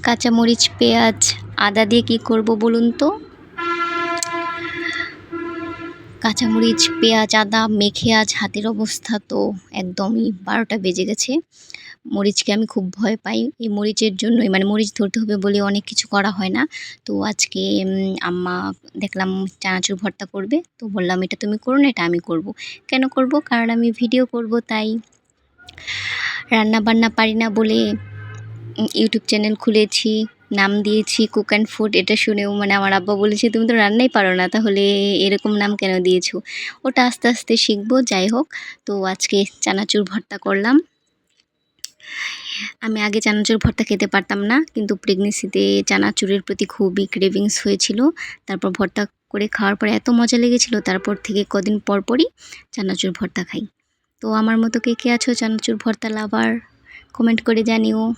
কাঁচামরিচ, পেঁয়াজ, আদা দিয়ে কি করব বলুন তো? কাঁচামরিচ, পেঁয়াজ, আদা মেখে আজ হাতের অবস্থা তো একদমই 12টা বেজে গেছে। মরিচকে আমি খুব ভয় পাই। এই মরিচের জন্যই মানে মরিচ ধরতে হবে বলে অনেক কিছু করা হয় না। তো আজকে আম্মা দেখলাম চানাচুর ভর্তা করবে। তো বললাম, "এটা তুমি করো না, এটা আমি করব।" কেন করব? কারণ আমি ভিডিও করব তাই। রান্না-বান্না পারি না বলে ইউটিউব চ্যানেল খুলেছি, নাম দিয়েছি কুক অ্যান্ড ফুড। এটা শুনেও মানে আমার আব্বা বলেছে, "তুমি তো রান্নাই পারো না, তাহলে এরকম নাম কেন দিয়েছো?" ওটা আস্তে আস্তে শিখবো, যাই হোক। তো আজকে চানাচুর ভর্তা করলাম। আমি আগে চানাচুর ভর্তা খেতে পারতাম না, কিন্তু প্রেগনেন্সিতে চানাচুরের প্রতি খুবই ক্রেভিংস হয়েছিল। তারপর ভর্তা করে খাওয়ার পরে এত মজা লেগেছিল, তারপর থেকে কদিন পর পরই চানাচুর ভর্তা খাই। তো আমার মতো কে কে আছো চানাচুর ভর্তা লাভার? কমেন্ট করে জানিও।